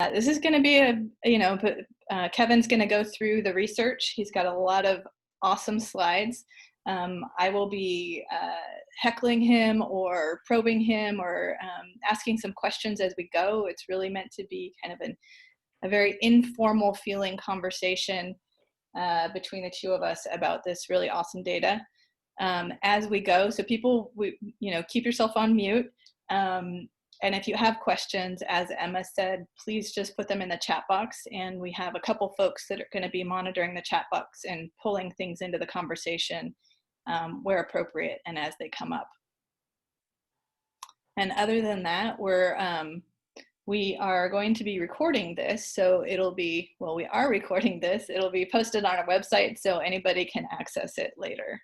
This is going to be Kevin's going to go through the research. He's got a lot of awesome slides. I will be heckling him or probing him or asking some questions as we go. It's really meant to be kind of a very informal feeling conversation between the two of us about this really awesome data as we go. So people, keep yourself on mute. And if you have questions, as Emma said, please just put them in the chat box. And we have a couple folks that are going to be monitoring the chat box and pulling things into the conversation where appropriate and as they come up. And other than that, we are going to be recording this. So it'll be, we are recording this. It'll be posted on our website so anybody can access it later.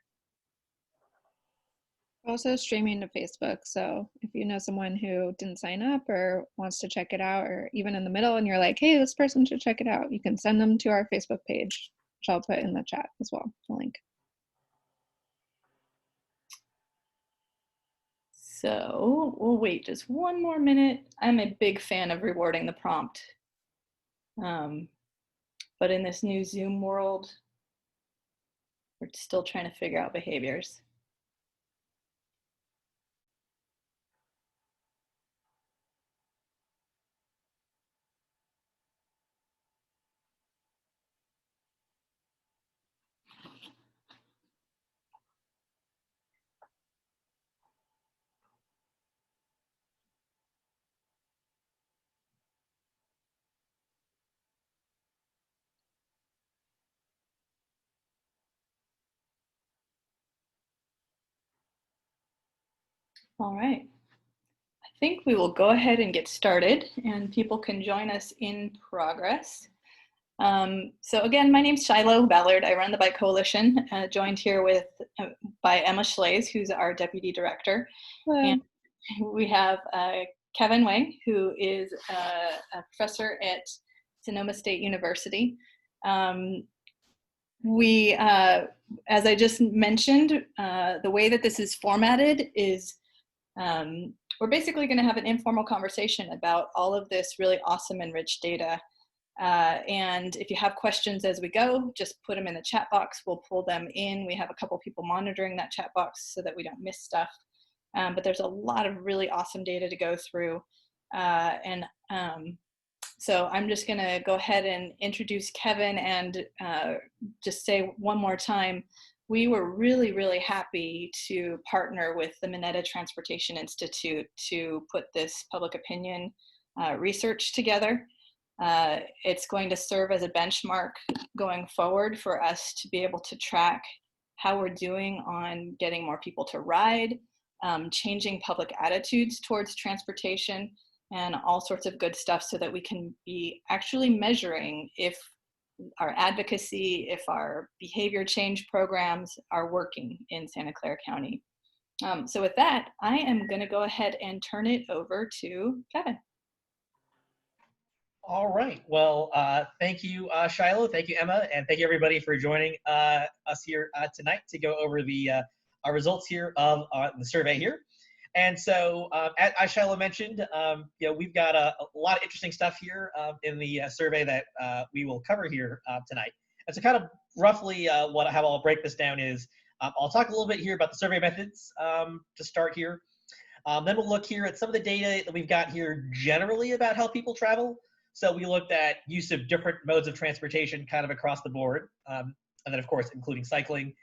Also streaming to Facebook, so if you know someone who didn't sign up or wants to check it out, or even in the middle and you're like, hey, this person should check it out, you can send them to our Facebook page, which I'll put in the chat as well, the link. So we'll wait just one more minute. I'm a big fan of rewarding the prompt. But in this new Zoom world, we're still trying to figure out behaviors. All right, I think we will go ahead and get started and people can join us in progress. So again, my name's Shiloh Ballard. I run the Bike Coalition, joined here by Emma Schlaze, who's our Deputy Director. Hello. And we have Kevin Wang, who is a professor at Sonoma State University. As I just mentioned, the way that this is formatted is we're basically going to have an informal conversation about all of this really awesome and rich data. And if you have questions as we go, just put them in the chat box. We'll pull them in. We have a couple people monitoring that chat box so that we don't miss stuff. But there's a lot of really awesome data to go through. So I'm just going to go ahead and introduce Kevin and just say one more time, we were really, really happy to partner with the Mineta Transportation Institute to put this public opinion research together. It's going to serve as a benchmark going forward for us to be able to track how we're doing on getting more people to ride, changing public attitudes towards transportation, and all sorts of good stuff so that we can be actually measuring if our advocacy, if our behavior change programs are working in Santa Clara County. So with that, I am going to go ahead and turn it over to Kevin. All right. Well, thank you, Shiloh. Thank you, Emma. And thank you, everybody, for joining us here tonight to go over the our results here of the survey here. And so, as Shiloh mentioned, we've got a lot of interesting stuff here in the survey that we will cover here tonight. And so kind of roughly how I'll break this down is I'll talk a little bit here about the survey methods to start here. Then we'll look here at some of the data that we've got here generally about how people travel. So we looked at use of different modes of transportation kind of across the board, and then of course including cycling.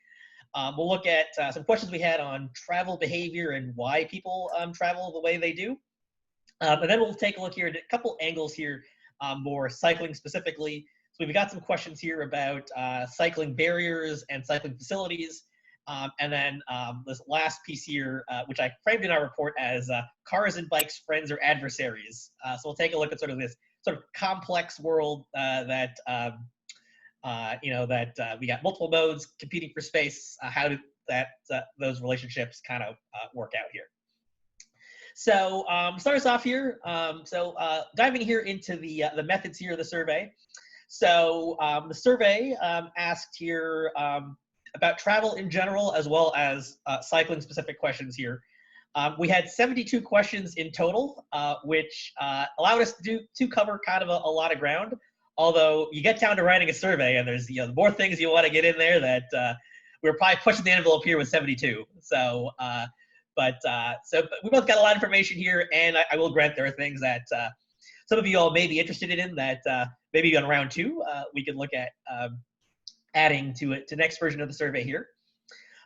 We'll look at some questions we had on travel behavior and why people travel the way they do. And then we'll take a look here at a couple angles here, more cycling specifically. So we've got some questions here about cycling barriers and cycling facilities. And then this last piece here, which I framed in our report as cars and bikes, friends or adversaries. So we'll take a look at sort of this sort of complex world that we got multiple modes competing for space. How do those relationships kind of work out here? So start us off here. Diving here into the methods here of the survey. So the survey asked here about travel in general, as well as cycling specific questions here. We had 72 questions in total, which allowed us to cover kind of a lot of ground. Although you get down to writing a survey, and there's more things you want to get in there that we're probably pushing the envelope here with 72. So, but we both got a lot of information here, and I will grant there are things that some of you all may be interested in that maybe on round 2 we can look at adding to it to the next version of the survey here.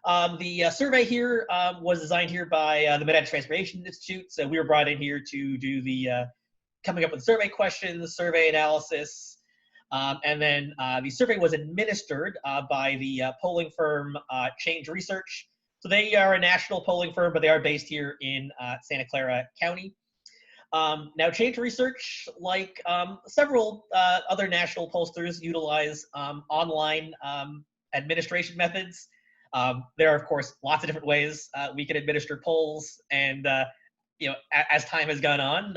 The survey here was designed here by the Mineta Transportation Institute. So we were brought in here to do the coming up with survey questions, survey analysis, and then the survey was administered by the polling firm Change Research. So they are a national polling firm, but they are based here in Santa Clara County. Now, Change Research, like several other national pollsters, utilize online administration methods. There are, of course, lots of different ways we can administer polls, and as time has gone on,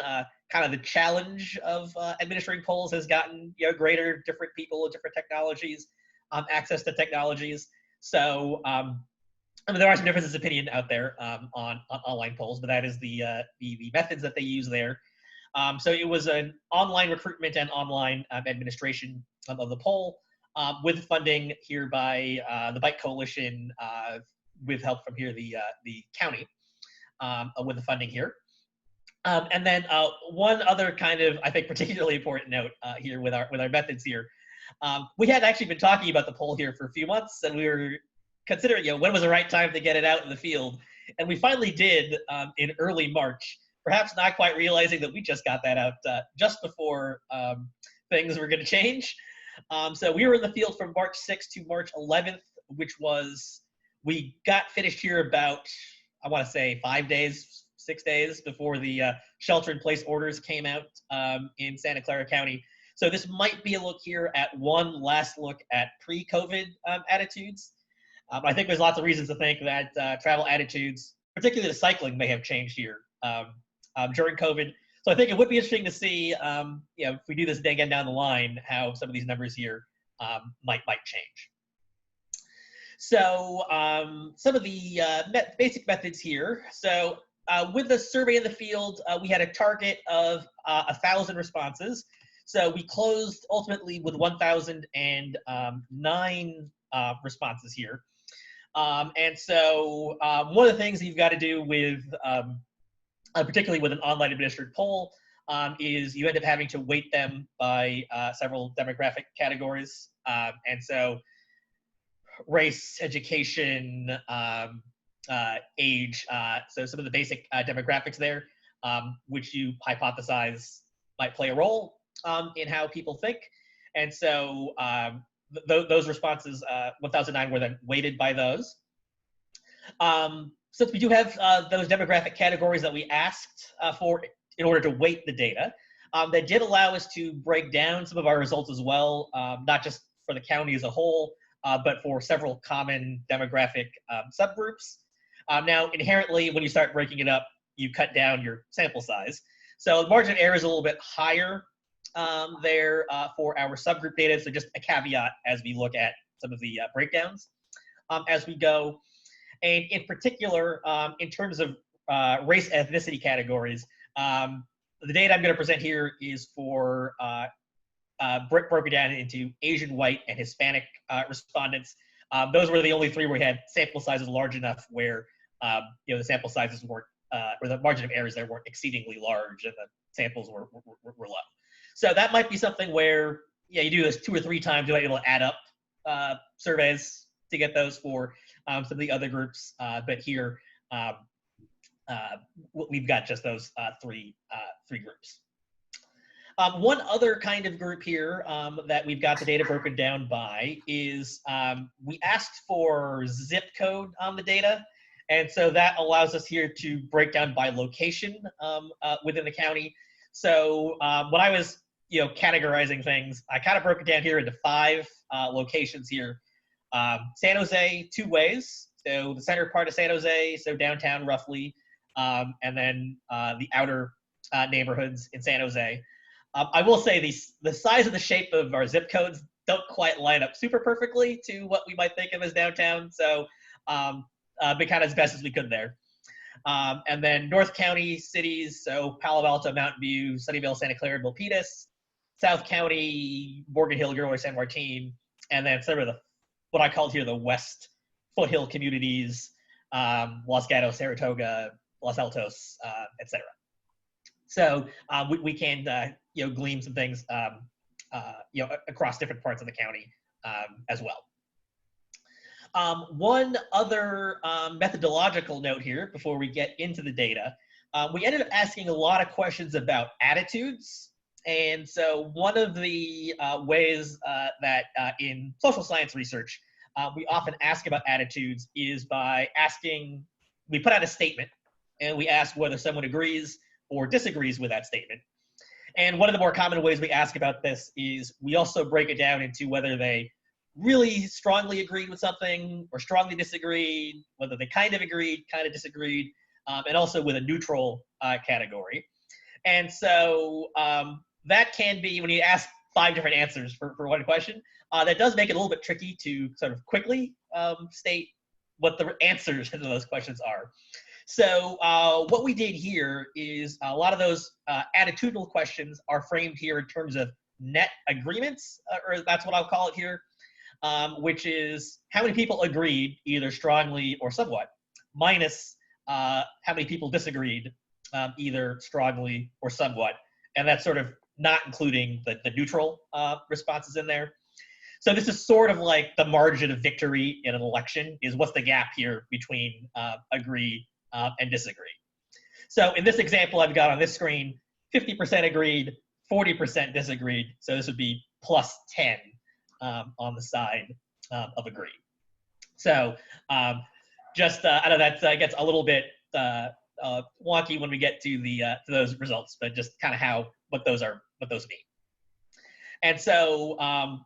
kind of the challenge of administering polls has gotten greater. Different people with different technologies, access to technologies. So I mean, there are some differences of opinion out there on online polls, but that is the methods that they use there. So it was an online recruitment and online administration of the poll with funding here by the Bike Coalition with help from here, the county with the funding here. And then one other kind of, I think, particularly important note here with our methods here. We had actually been talking about the poll here for a few months, and we were considering when was the right time to get it out in the field. And we finally did in early March, perhaps not quite realizing that we just got that out just before things were going to change. So we were in the field from March 6th to March 11th, which was, we got finished here about, I want to say 6 days before the shelter-in-place orders came out in Santa Clara County. So this might be a look here at one last look at pre-COVID attitudes. I think there's lots of reasons to think that travel attitudes, particularly the cycling, may have changed here during COVID. So I think it would be interesting to see, if we do this again down the line, how some of these numbers here might change. So some of the basic methods here. So with the survey in the field, we had a target of 1,000 responses. So we closed ultimately with 1,009 responses here. And so one of the things that you've got to do with, particularly with an online administered poll, is you end up having to weight them by several demographic categories. And so race, education, age, so some of the basic demographics there, which you hypothesize might play a role in how people think. And so those responses, 1,009, were then weighted by those. Since we do have those demographic categories that we asked for in order to weight the data, that did allow us to break down some of our results as well, not just for the county as a whole, but for several common demographic subgroups. Now, inherently, when you start breaking it up, you cut down your sample size. So the margin of error is a little bit higher there for our subgroup data. So just a caveat as we look at some of the breakdowns as we go. And in particular, in terms of race ethnicity categories, the data I'm going to present here is for broken down into Asian, white, and Hispanic respondents. Those were the only three where we had sample sizes large enough where the sample sizes weren't, or the margin of errors there weren't exceedingly large, and the samples were low. So that might be something where you do this 2 or 3 times, you might be able to add up surveys to get those for some of the other groups. But here we've got just those three groups. One other kind of group here that we've got the data broken down by is we asked for zip code on the data. And so that allows us here to break down by location within the county. So when I was categorizing things, I kind of broke it down here into 5 locations here. San Jose, 2 ways. So the center part of San Jose, so downtown roughly, and then the outer neighborhoods in San Jose. I will say the size and the shape of our zip codes don't quite line up super perfectly to what we might think of as downtown. So we kind of as best as we could there. And then North County cities, so Palo Alto, Mountain View, Sunnyvale, Santa Clara, Milpitas. South County, Morgan Hill, Gilroy, San Martin, and then sort of what I called here the West foothill communities, Los Gatos, Saratoga, Los Altos, etc. So we can glean some things across different parts of the county as well. One other methodological note here before we get into the data, we ended up asking a lot of questions about attitudes. And so one of the ways that in social science research, we often ask about attitudes is by asking, we put out a statement and we ask whether someone agrees or disagrees with that statement. And one of the more common ways we ask about this is we also break it down into whether they really strongly agreed with something or strongly disagreed, whether they kind of agreed, kind of disagreed, and also with a neutral category. And so that can be, when you ask 5 different answers for one question, that does make it a little bit tricky to sort of quickly state what the answers to those questions are. So what we did here is a lot of those attitudinal questions are framed here in terms of net agreements, or that's what I'll call it here, which is how many people agreed either strongly or somewhat, minus how many people disagreed either strongly or somewhat. And that's sort of not including the neutral responses in there. So this is sort of like the margin of victory in an election, is what's the gap here between agree and disagree. So in this example I've got on this screen, 50% agreed, 40% disagreed. So this would be plus 10 on the side of agree. So just, I know that gets a little bit wonky when we get to those results, but just kind of what those mean. And so,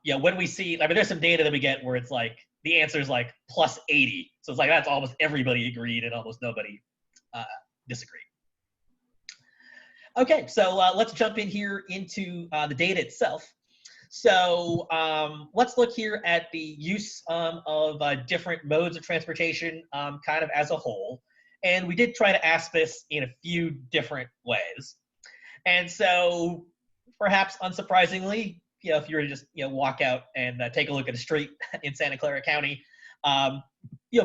when we see, I mean, there's some data that we get where it's like, the answer is like plus 80. So it's like, that's almost everybody agreed and almost nobody disagreed. Okay, so let's jump in here into the data itself. So let's look here at the use of different modes of transportation kind of as a whole. And we did try to ask this in a few different ways. And so perhaps unsurprisingly, if you were to just walk out and take a look at a street in Santa Clara County,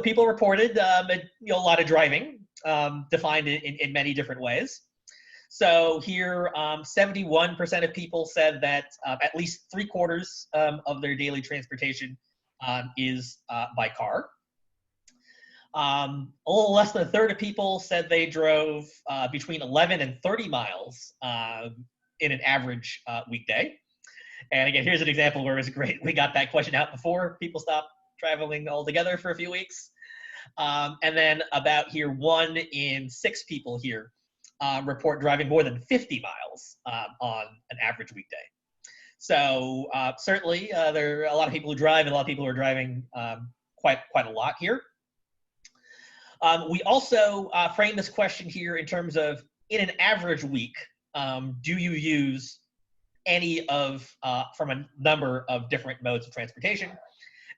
people reported a lot of driving, defined in many different ways. So here, 71% of people said that at least 3/4 of their daily transportation is by car. A little less than a third of people said they drove between 11 and 30 miles in an average weekday. And again, here's an example where it was great. We got that question out before people stopped traveling altogether for a few weeks. And then about here, 1 in 6 people here report driving more than 50 miles on an average weekday. So certainly there are a lot of people who drive, and a lot of people who are driving quite a lot here. We also frame this question here in terms of, in an average week, do you use any of, from a number of different modes of transportation?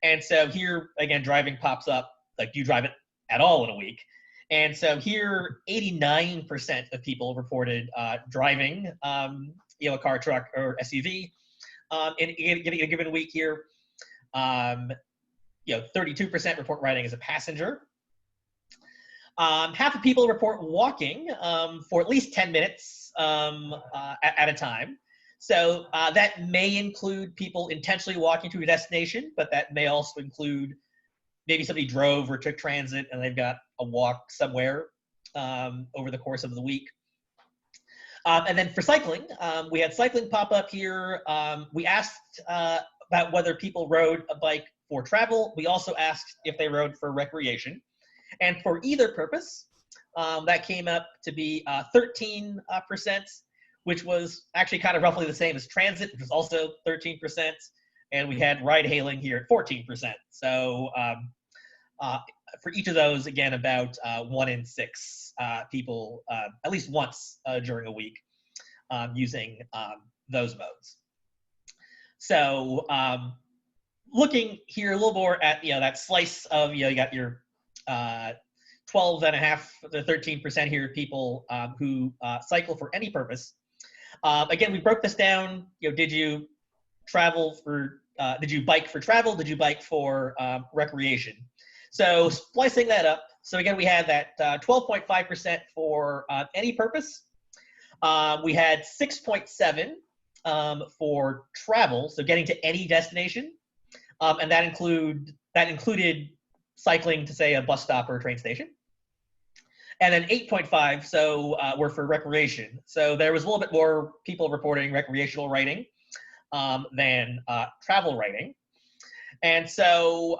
And so here, again, driving pops up, like, do you drive it at all in a week? And so here, 89% of people reported driving, a car, truck, or SUV in a given week here. 32% report riding as a passenger. Half of people report walking for at least 10 minutes at a time. So that may include people intentionally walking to a destination, but that may also include maybe somebody drove or took transit and they've got a walk somewhere over the course of the week. And then for cycling, we had cycling pop up here. We asked about whether people rode a bike for travel. We also asked if they rode for recreation. And for either purpose, that came up to be 13%, which was actually kind of roughly the same as transit, which was also 13%. And we had ride hailing here at 14%. So for each of those, again, about 1 in 6 people, at least once during a week, using those modes. So looking here a little more at that slice of, you got your 12.5% to 13% here of people who cycle for any purpose. Again, we broke this down. Did you travel for? Did you bike for travel? Did you bike for recreation? So splicing that up. So again, we had that 12.5% for any purpose. We had 6.7 for travel, so getting to any destination, and that included cycling to, say, a bus stop or a train station. And then 8.5 were for recreation. So there was a little bit more people reporting recreational writing than travel writing. And so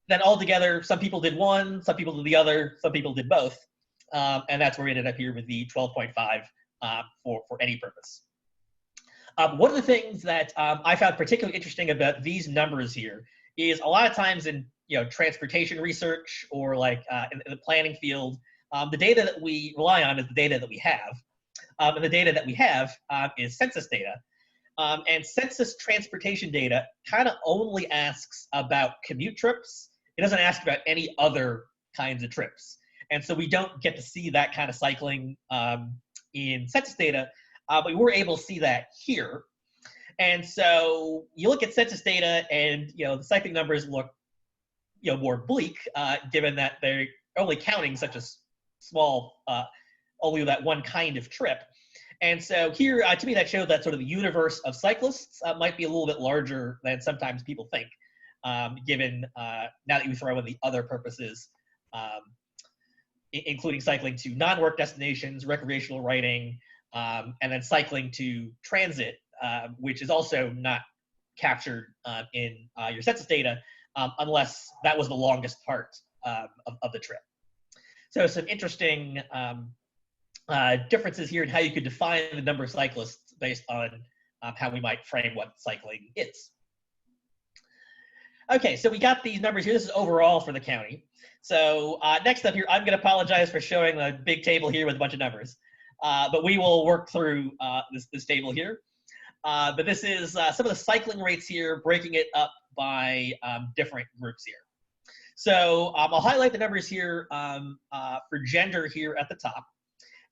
then altogether, some people did one, some people did the other, some people did both. And that's where we ended up here with the 12.5 for any purpose. One of the things that I found particularly interesting about these numbers here is a lot of times in transportation research or like in the planning field, the data that we rely on is the data that we have. And the data that we have is census data. And census transportation data kind of only asks about commute trips. It doesn't ask about any other kinds of trips. And so we don't get to see that kind of cycling in census data, but we were able to see that here. And so you look at census data and the cycling numbers look more bleak, given that they're only counting such a small, only that one kind of trip. And so here, to me, that showed that sort of the universe of cyclists might be a little bit larger than sometimes people think, given now that you throw in the other purposes, including cycling to non-work destinations, recreational riding, and then cycling to transit, which is also not captured in your census data, unless that was the longest part of the trip. So some interesting differences here in how you could define the number of cyclists based on how we might frame what cycling is. Okay, so we got these numbers here. This is overall for the county. So next up here, I'm going to apologize for showing a big table here with a bunch of numbers, but we will work through this table here. But this is some of the cycling rates here, breaking it up by different groups here. So I'll highlight the numbers here for gender here at the top.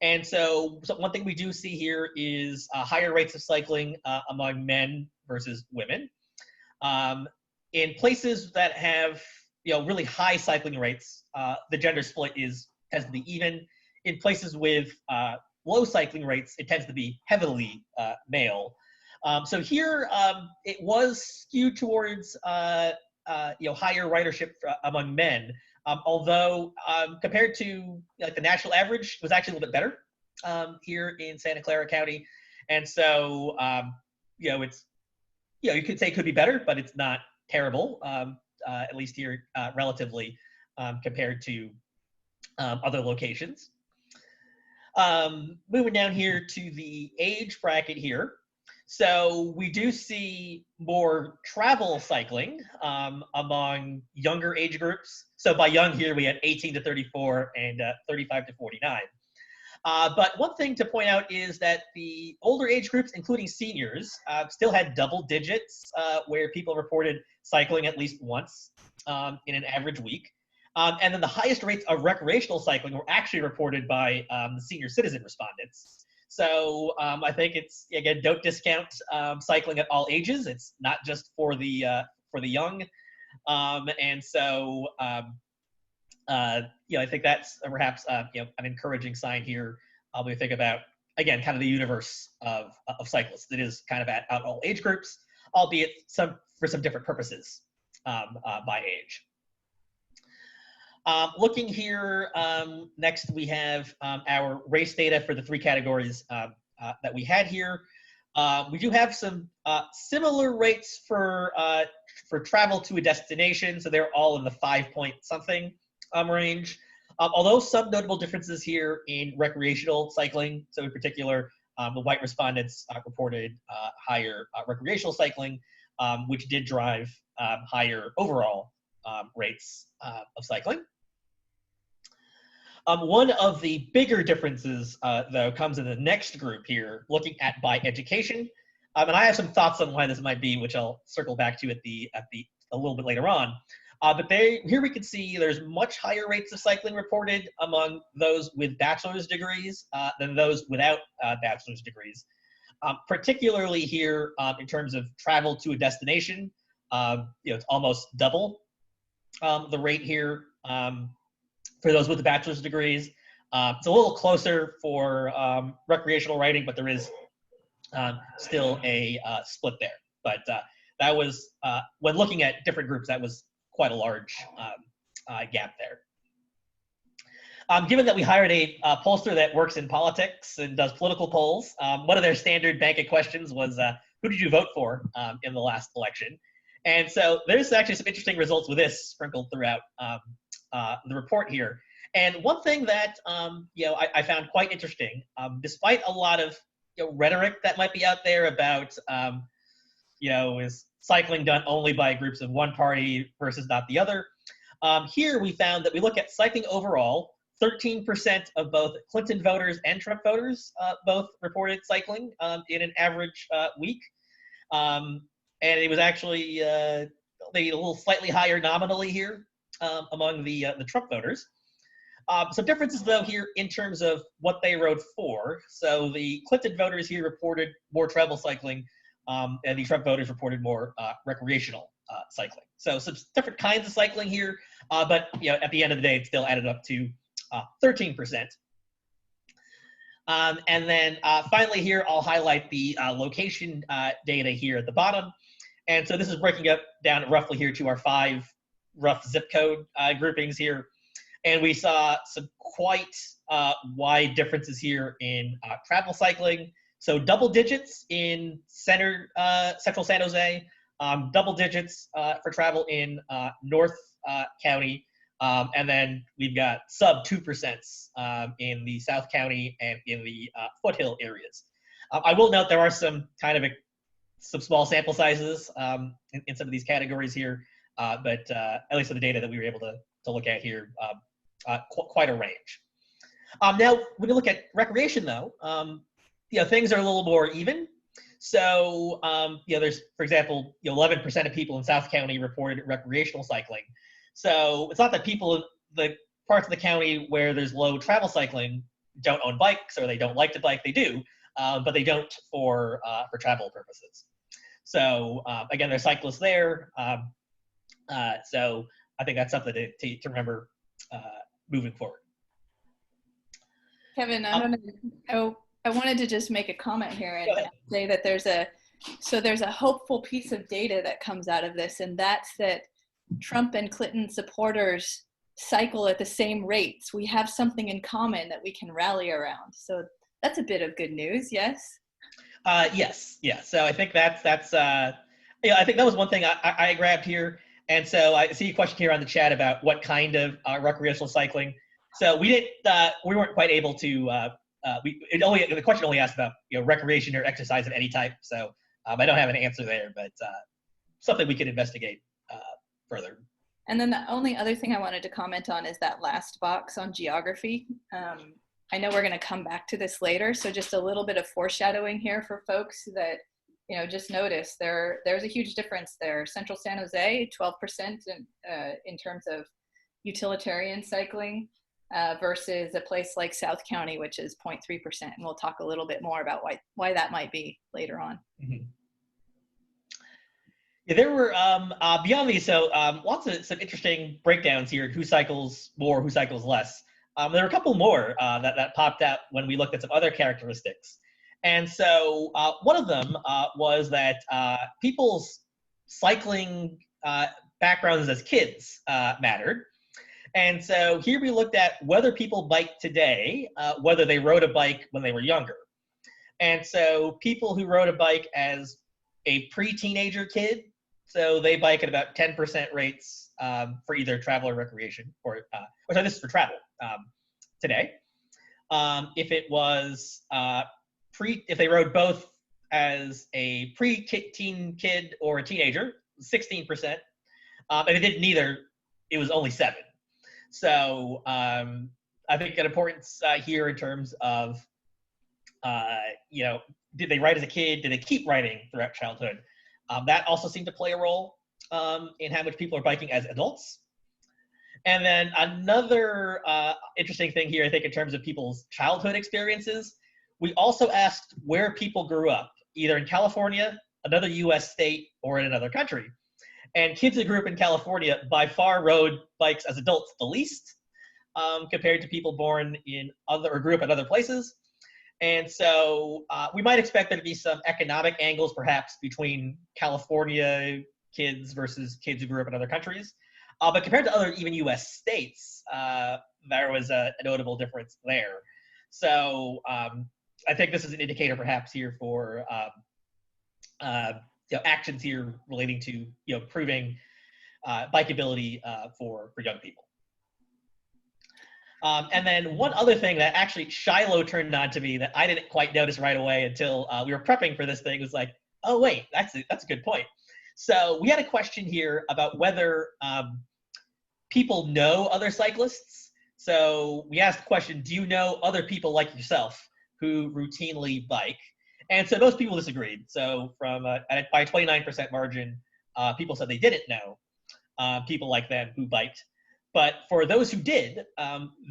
And so one thing we do see here is higher rates of cycling among men versus women. In places that have really high cycling rates, the gender split tends to be even. In places with low cycling rates, it tends to be heavily male. So here it was skewed towards higher ridership among men, although compared to the national average, it was actually a little bit better here in Santa Clara County. And so it's you could say it could be better, but it's not terrible, at least here relatively compared to other locations. Moving down here to the age bracket here. So we do see more travel cycling among younger age groups. So by young here, we had 18 to 34 and 35 to 49. But one thing to point out is that the older age groups, including seniors, still had double digits where people reported cycling at least once in an average week. And then the highest rates of recreational cycling were actually reported by the senior citizen respondents. So I think it's, again, don't discount cycling at all ages. It's not just for the young. And so I think that's perhaps an encouraging sign here. We think about, again, kind of the universe of cyclists. It is kind of at all age groups, albeit for some different purposes by age. Looking here, next we have our race data for the three categories that we had here. We do have some similar rates for travel to a destination, so they're all in the 5-point-something range. Although some notable differences here in recreational cycling. So in particular, the white respondents reported higher recreational cycling, which did drive higher overall rates of cycling. One of the bigger differences, though, comes in the next group here, looking at by education. And I have some thoughts on why this might be, which I'll circle back to a little bit later on. But here we can see there's much higher rates of cycling reported among those with bachelor's degrees than those without bachelor's degrees. Particularly here in terms of travel to a destination, it's almost double the rate here for those with the bachelor's degrees. It's a little closer for recreational riding, but there is still a split there. But that was, when looking at different groups, that was quite a large gap there. Given that we hired a pollster that works in politics and does political polls, one of their standard banking questions was, who did you vote for in the last election? And so there's actually some interesting results with this sprinkled throughout the report here. And one thing that I found quite interesting, despite a lot of rhetoric that might be out there about is cycling done only by groups of one party versus not the other, here we found that we look at cycling overall. 13% of both Clinton voters and Trump voters both reported cycling in an average week. And it was actually a little slightly higher nominally here among the Trump voters. Some differences, though, here in terms of what they rode for. So the Clinton voters here reported more travel cycling, and the Trump voters reported more recreational cycling. So some different kinds of cycling here, but at the end of the day, it still added up to 13%. And then finally here, I'll highlight the location data here at the bottom. And so this is breaking up down roughly here to our 5 rough zip code groupings here. And we saw some quite wide differences here in travel cycling. So double digits in central San Jose, double digits for travel in North County, and then we've got sub 2% in the South County and in the foothill areas. I will note there are some some small sample sizes in some of these categories here, but at least for the data that we were able to look at here, quite a range. Now, when you look at recreation, though, things are a little more even. So, there's, for example, 11% of people in South County reported recreational cycling. So it's not that people in the parts of the county where there's low travel cycling don't own bikes or they don't like to bike. They do, but they don't for travel purposes. So again, there's cyclists there. So I think that's something to remember moving forward. Kevin, I wanted to just make a comment here and say that there's a hopeful piece of data that comes out of this, and that's that Trump and Clinton supporters cycle at the same rates. We have something in common that we can rally around. So that's a bit of good news, yes? Yes. So I think that's I think that was one thing I grabbed here. And so I see a question here on the chat about what kind of recreational cycling. So we weren't quite able to. The question only asked about recreation or exercise of any type. So I don't have an answer there, but something we could investigate further. And then the only other thing I wanted to comment on is that last box on geography. I know we're going to come back to this later, so just a little bit of foreshadowing here for folks that just notice there's a huge difference there. Central San Jose, 12% in terms of utilitarian cycling versus a place like South County, which is 0.3%. And we'll talk a little bit more about why that might be later on. Mm-hmm. Yeah, there were, beyond these, so lots of some interesting breakdowns here, who cycles more, who cycles less. There were a couple more that popped out when we looked at some other characteristics. And so one of them was that people's cycling backgrounds as kids mattered. And so here we looked at whether people bike today, whether they rode a bike when they were younger. And so people who rode a bike as a pre-teenager kid, so they bike at about 10% rates for either travel or recreation, sorry, this is for travel today. If it was if they rode both as a pre-teen kid or a teenager, 16%. And if they did neither, it was only 7%. So I think an importance here in terms of, did they ride as a kid? Did they keep riding throughout childhood? That also seemed to play a role. in how much people are biking as adults. And then another interesting thing here, I think, in terms of people's childhood experiences, we also asked where people grew up, either in California, another US state, or in another country. And kids who grew up in California by far rode bikes as adults the least, compared to people born in other or grew up in other places. And so we might expect there to be some economic angles, perhaps, between California kids versus kids who grew up in other countries. But compared to other even US states, there was a notable difference there. So I think this is an indicator perhaps here for actions here relating to improving bikeability for young people. And then one other thing that actually Shiloh turned on to me that I didn't quite notice right away until we were prepping for this thing was like, oh wait, that's a good point. So we had a question here about whether people know other cyclists. So we asked the question, do you know other people like yourself who routinely bike? And so most people disagreed. So by a 29% margin, people said they didn't know people like them who biked. But for those who did,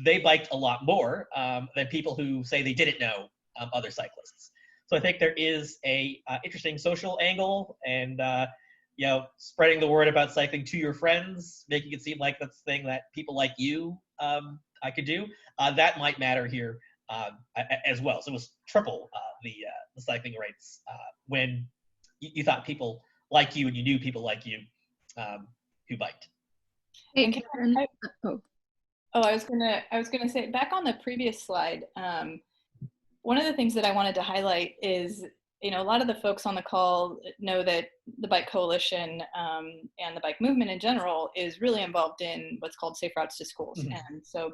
they biked a lot more than people who say they didn't know other cyclists. So I think there is a interesting social angle, and spreading the word about cycling to your friends, making it seem like that's the thing that people like you I could do. That might matter here as well. So it was triple the cycling rates when you thought people like you and you knew people like you who biked. Hey, And Karen. I was gonna say, back on the previous slide, one of the things that I wanted to highlight is, a lot of the folks on the call know that the Bike Coalition and the bike movement in general is really involved in what's called Safe Routes to Schools. Mm-hmm. And so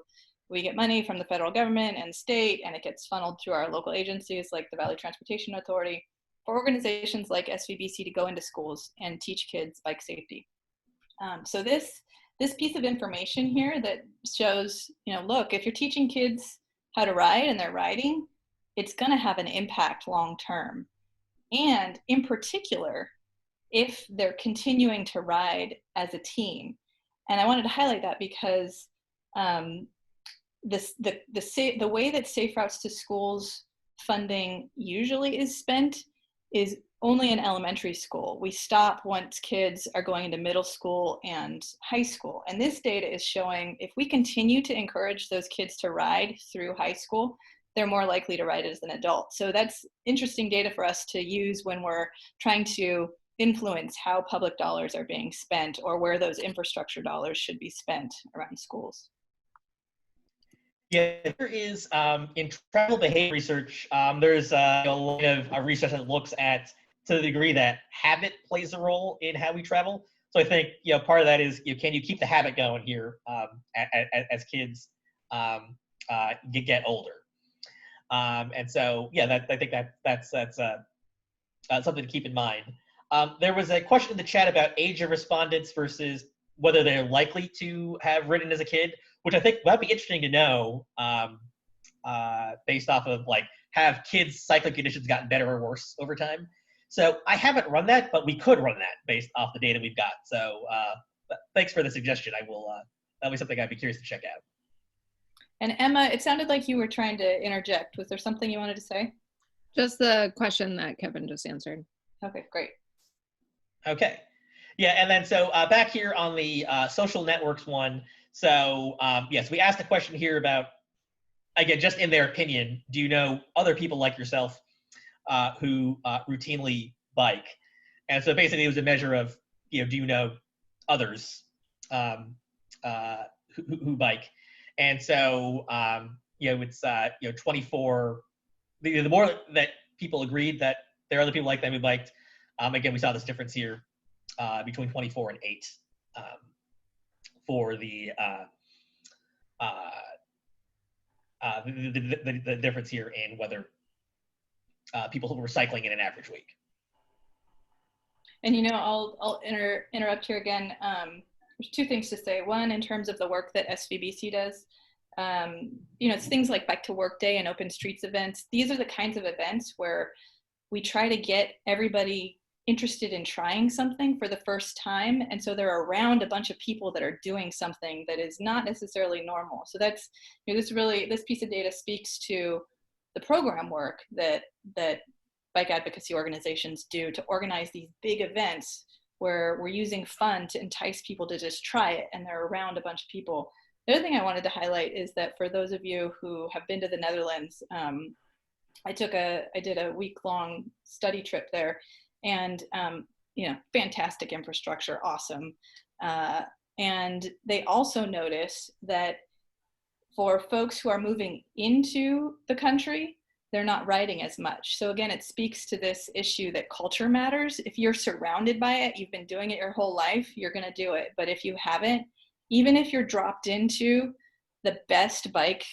we get money from the federal government and state, and it gets funneled through our local agencies like the Valley Transportation Authority for organizations like SVBC to go into schools and teach kids bike safety. So this piece of information here that shows, look, if you're teaching kids how to ride and they're riding, it's going to have an impact long term. And in particular, if they're continuing to ride as a team. And I wanted to highlight that because the way that Safe Routes to Schools funding usually is spent is only in elementary school. We stop once kids are going into middle school and high school. And this data is showing if we continue to encourage those kids to ride through high school, they're more likely to ride as an adult. So that's interesting data for us to use when we're trying to influence how public dollars are being spent or where those infrastructure dollars should be spent around schools. Yeah, there is, in travel behavior research, there's a lot of research that looks at, to the degree that habit plays a role in how we travel. So I think, part of that is, can you keep the habit going here as kids get older? And so, I think that's something to keep in mind. There was a question in the chat about age of respondents versus whether they're likely to have ridden as a kid, which I think might be interesting to know based off of have kids' cycling conditions gotten better or worse over time? So I haven't run that, but we could run that based off the data we've got. So thanks for the suggestion. That'll be something I'd be curious to check out. And Emma, it sounded like you were trying to interject. Was there something you wanted to say? Just the question that Kevin just answered. Okay, great. Okay. Yeah, and then so back here on the social networks one, so yes, we asked a question here about, again, just in their opinion, do you know other people like yourself who routinely bike? And so basically it was a measure of, do you know others who bike? And so, it's, 24, the more that people agreed that there are other people like them who biked, again, we saw this difference here between 24 and 8 for the difference here in whether people who were cycling in an average week. And I'll interrupt here again. There's two things to say. One, in terms of the work that SVBC does, it's things like Bike to Work Day and open streets events. These are the kinds of events where we try to get everybody interested in trying something for the first time. And so they're around a bunch of people that are doing something that is not necessarily normal. So that's, this piece of data speaks to the program work that bike advocacy organizations do to organize these big events where we're using fun to entice people to just try it, and they're around a bunch of people. The other thing I wanted to highlight is that for those of you who have been to the Netherlands, I did a week-long study trip there, and fantastic infrastructure, awesome. And they also notice that for folks who are moving into the country, they're not riding as much. So again, it speaks to this issue that culture matters. If you're surrounded by it, you've been doing it your whole life, you're gonna do it. But if you haven't, even if you're dropped into the best bike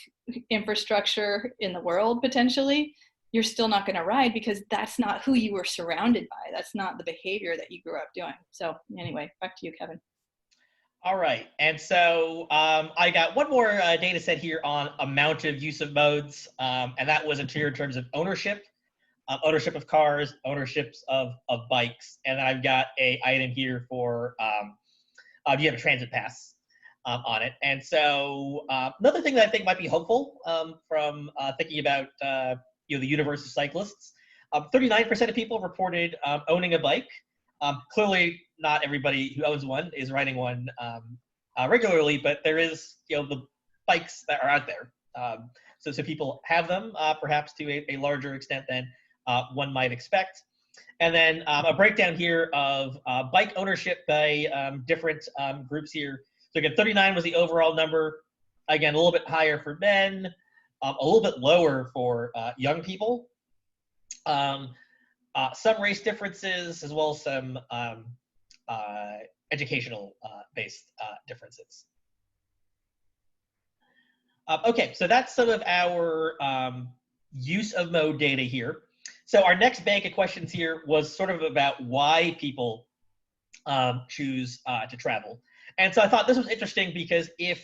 infrastructure in the world, potentially, you're still not gonna ride because that's not who you were surrounded by. That's not the behavior that you grew up doing. So anyway, back to you, Kevin. All right, and so I got one more data set here on amount of use of modes, and that was in terms of ownership, ownership of cars, ownerships of bikes, and I've got a item here for do you have a transit pass on it. And so another thing that I think might be hopeful from thinking about the universe of cyclists, 39% of people reported owning a bike. Clearly, not everybody who owns one is riding one regularly, but there is, the bikes that are out there. So people have them, perhaps to a larger extent than one might expect. And then a breakdown here of bike ownership by different groups here. So again, 39 was the overall number. Again, a little bit higher for men, a little bit lower for young people. Some race differences, as well as some educational based differences. Okay, so that's some of our use of mode data here. So our next bank of questions here was sort of about why people choose to travel. And so I thought this was interesting because if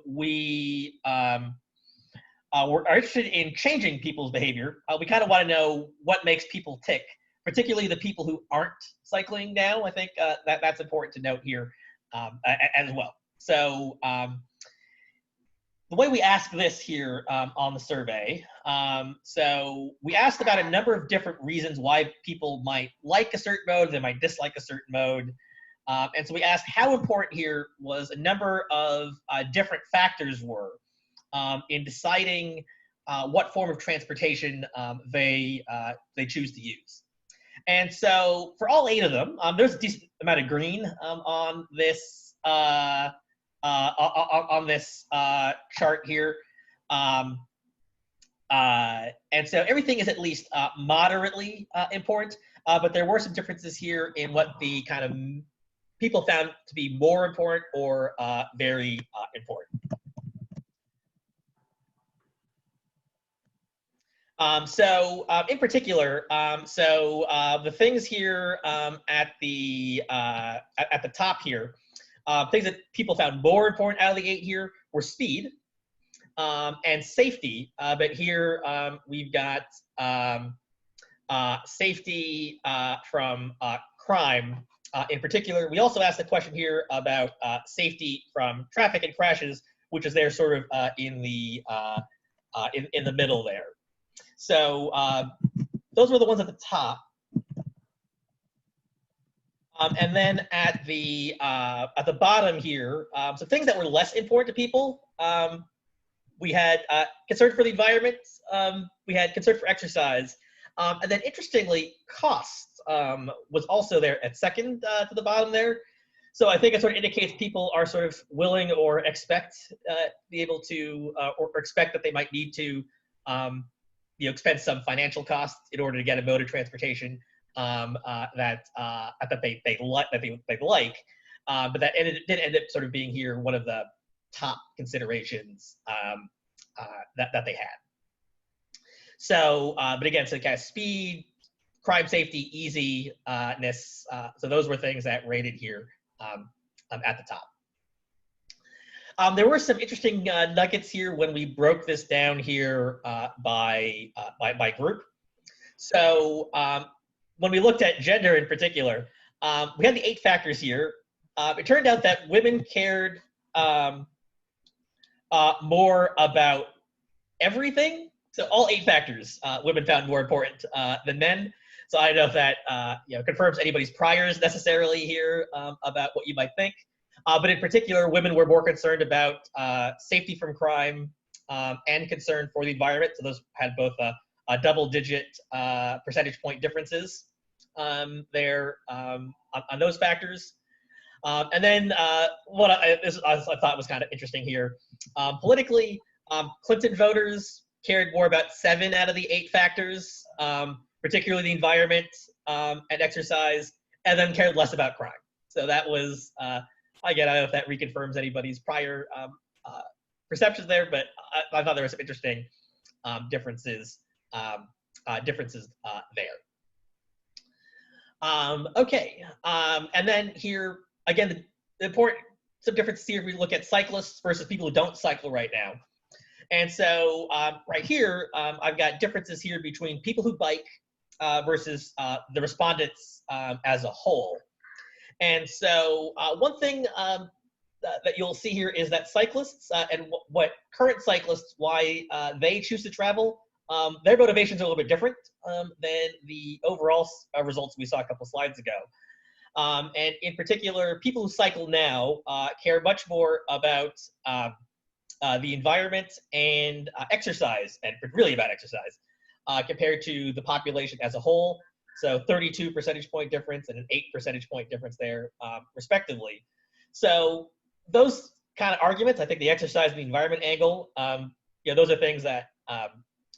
we are interested in changing people's behavior, we kind of want to know what makes people tick, particularly the people who aren't cycling now. I think that's important to note here as well. So the way we ask this here on the survey, so we asked about a number of different reasons why people might like a certain mode, they might dislike a certain mode. And so we asked how important here was a number of different factors were in deciding what form of transportation they choose to use. And so for all 8 of them, there's a decent amount of green on this chart here. And so everything is at least moderately important, but there were some differences here in what the kind of people found to be more important or very important. In particular, the things here at the top here, things that people found more important out of the 8 here were speed and safety. But here we've got safety from crime in particular. We also asked the question here about safety from traffic and crashes, which is there sort of in the middle there. So those were the ones at the top. And then at the bottom here, so things that were less important to people, we had concern for the environment, we had concern for exercise, and then interestingly, cost was also there at second to the bottom there. So I think it sort of indicates people are sort of willing or expect be able to or expect that they might need to expend some financial costs in order to get a mode of transportation that they like, but that did end up sort of being here one of the top considerations that they had. So, but again, so kind of speed, crime, safety, easiness. So those were things that rated here at the top. There were some interesting nuggets here when we broke this down here by group. So when we looked at gender in particular, we had the 8 factors here. It turned out that women cared more about everything. So all 8 factors women found more important than men. So I don't know if that confirms anybody's priors necessarily here about what you might think. But in particular, women were more concerned about safety from crime and concern for the environment. So those had both a double-digit percentage point differences there on those factors. And then what I thought was kind of interesting here, politically, Clinton voters cared more about 7 out of the 8 factors, particularly the environment and exercise, and then cared less about crime. So that was, again, I don't know if that reconfirms anybody's prior perceptions there, but I thought there were some interesting differences there. Okay, and then here, again, the important, some differences here if we look at cyclists versus people who don't cycle right now. And so right here, I've got differences here between people who bike versus the respondents as a whole. And so one thing that you'll see here is that cyclists and what current cyclists, why they choose to travel, their motivations are a little bit different than the overall results we saw a couple slides ago. And in particular, people who cycle now care much more about the environment and exercise, and really about exercise, compared to the population as a whole. So 32 percentage point difference and an 8 percentage point difference there, respectively. So those kind of arguments, I think the exercise and the environment angle, those are things that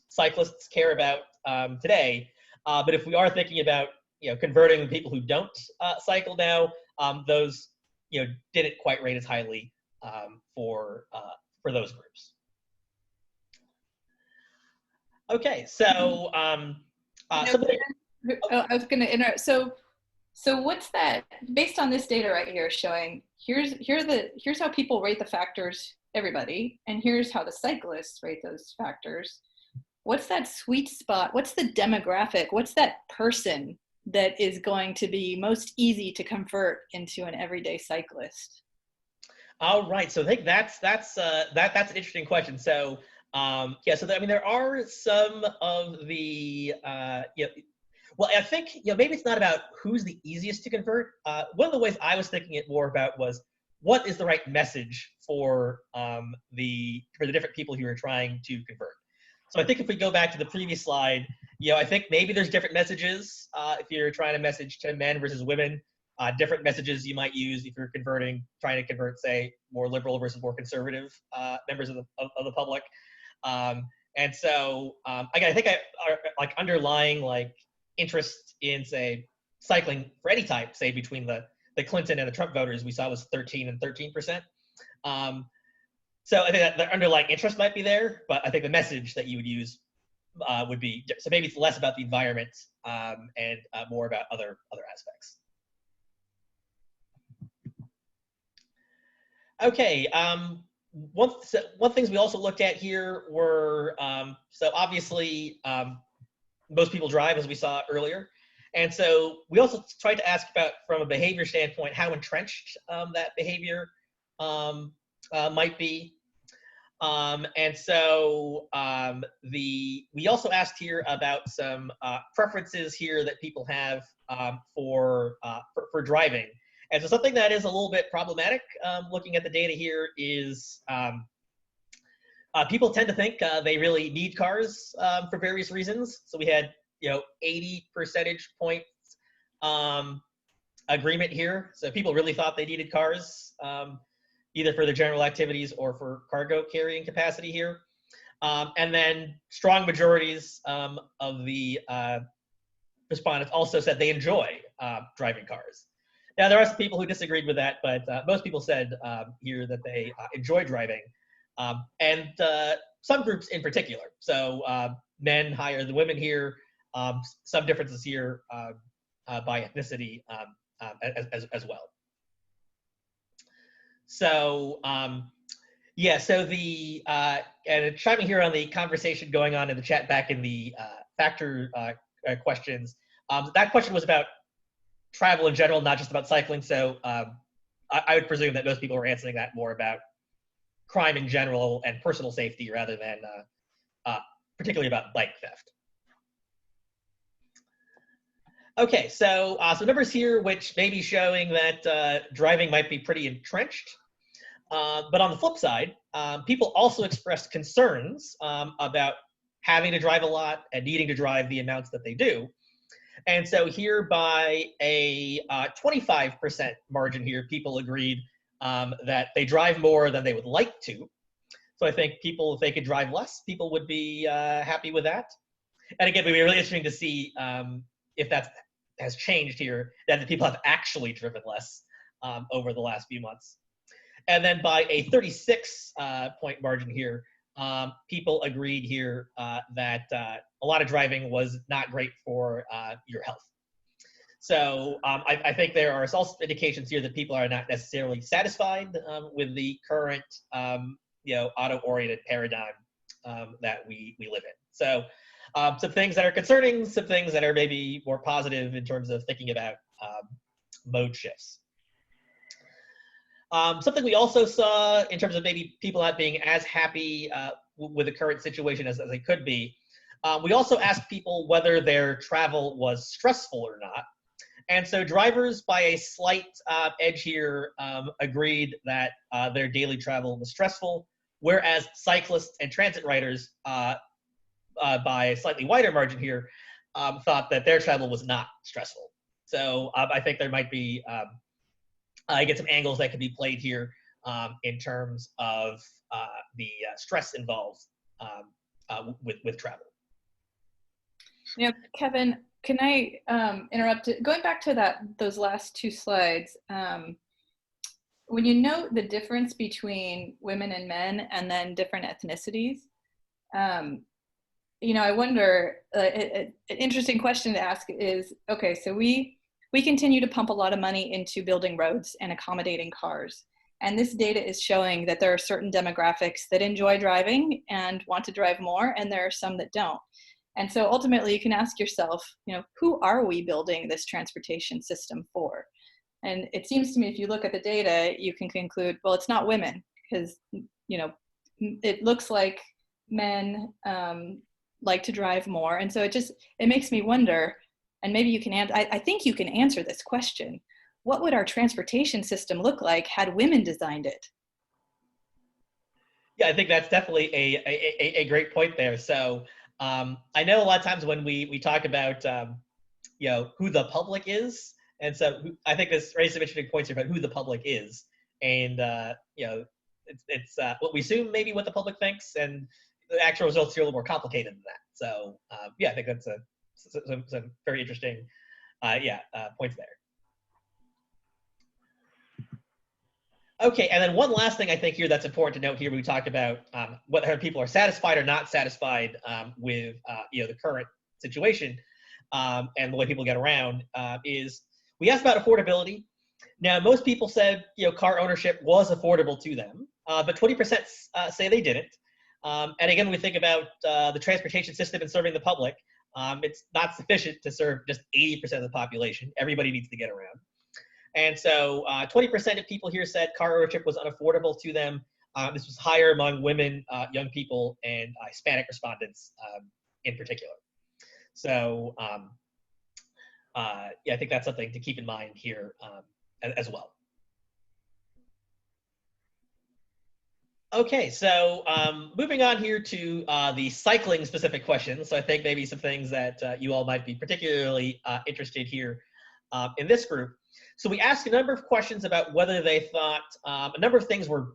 cyclists care about today. But if we are thinking about converting the people who don't cycle now, those didn't quite rate as highly for those groups. Okay, so I was going to interrupt. So what's that based on this data right here showing? Here's how people rate the factors, everybody, and here's how the cyclists rate those factors. What's that sweet spot? What's the demographic? What's that person that is going to be most easy to convert into an everyday cyclist? All right, so I think that's an interesting question. So so I mean there are some of the well, I think maybe it's not about who's the easiest to convert. One of the ways I was thinking it more about was what is the right message for the different people who are trying to convert. So I think if we go back to the previous slide, I think maybe there's different messages if you're trying to message to men versus women. Different messages you might use if you're trying to convert, say, more liberal versus more conservative members of the public. And so again, I think like underlying like interest in, say, cycling for any type, say between the Clinton and the Trump voters we saw was 13 and 13%. So I think that the underlying interest might be there, but I think the message that you would use would be, so maybe it's less about the environment and more about other aspects. Okay, one things we also looked at here were, so obviously most people drive, as we saw earlier. And so we also tried to ask about, from a behavior standpoint, how entrenched that behavior might be. And so we also asked here about some preferences here that people have for driving. And so something that is a little bit problematic looking at the data here is people tend to think they really need cars for various reasons. So we had 80 percentage points agreement here. So people really thought they needed cars, either for their general activities or for cargo carrying capacity here. And then strong majorities of the respondents also said they enjoy driving cars. Now, there are some people who disagreed with that, but most people said here that they enjoy driving, and some groups in particular. So men higher than women here, some differences here by ethnicity as well. So so the and chiming here on the conversation going on in the chat back in the factor questions, That question was about travel in general, not just about cycling. So I would presume that most people were answering that more about crime in general and personal safety rather than particularly about bike theft. Okay, so some numbers here which may be showing that driving might be pretty entrenched. But on the flip side, people also expressed concerns about having to drive a lot and needing to drive the amounts that they do. And so here by a 25% margin here, people agreed that they drive more than they would like to. So I think people, if they could drive less, people would be happy with that. And again, it would be really interesting to see if that has changed here, that the people have actually driven less over the last few months. And then by a 36 point margin here, people agreed here that a lot of driving was not great for your health. So I think there are also indications here that people are not necessarily satisfied with the current auto-oriented paradigm that we live in. So some things that are concerning, some things that are maybe more positive in terms of thinking about mode shifts. Something we also saw in terms of maybe people not being as happy with the current situation as they could be, we also asked people whether their travel was stressful or not. And so drivers, by a slight edge here, agreed that their daily travel was stressful, whereas cyclists and transit riders, by a slightly wider margin here, thought that their travel was not stressful. So I think there might be I get some angles that could be played here in terms of the stress involved with travel. Kevin, can I interrupt? Going back to those last two slides, when you note the difference between women and men and then different ethnicities, I wonder, an interesting question to ask is, okay, so we continue to pump a lot of money into building roads and accommodating cars. And this data is showing that there are certain demographics that enjoy driving and want to drive more, and there are some that don't. And so ultimately you can ask yourself, who are we building this transportation system for? And it seems to me, if you look at the data, you can conclude, well, it's not women, because, it looks like men like to drive more. And so it makes me wonder, and maybe you can I think you can answer this question. What would our transportation system look like had women designed it? Yeah, I think that's definitely a great point there. So I know a lot of times when we talk about who the public is, and so I think this raises some interesting points here about who the public is, and it's what we assume maybe what the public thinks, and the actual results are a little more complicated than that. So yeah, I think that's some very interesting points there. Okay, and then one last thing I think here that's important to note here, we talked about whether people are satisfied or not satisfied with the current situation and the way people get around, is we asked about affordability. Now, most people said car ownership was affordable to them, but 20% say they didn't. And again, when we think about the transportation system and serving the public, it's not sufficient to serve just 80% of the population. Everybody needs to get around. And so 20% of people here said car ownership was unaffordable to them. This was higher among women, young people, and Hispanic respondents in particular. So I think that's something to keep in mind here as well. Okay, so moving on here to the cycling specific questions. So I think maybe some things that you all might be particularly interested here in this group. So we asked a number of questions about whether they thought a number of things were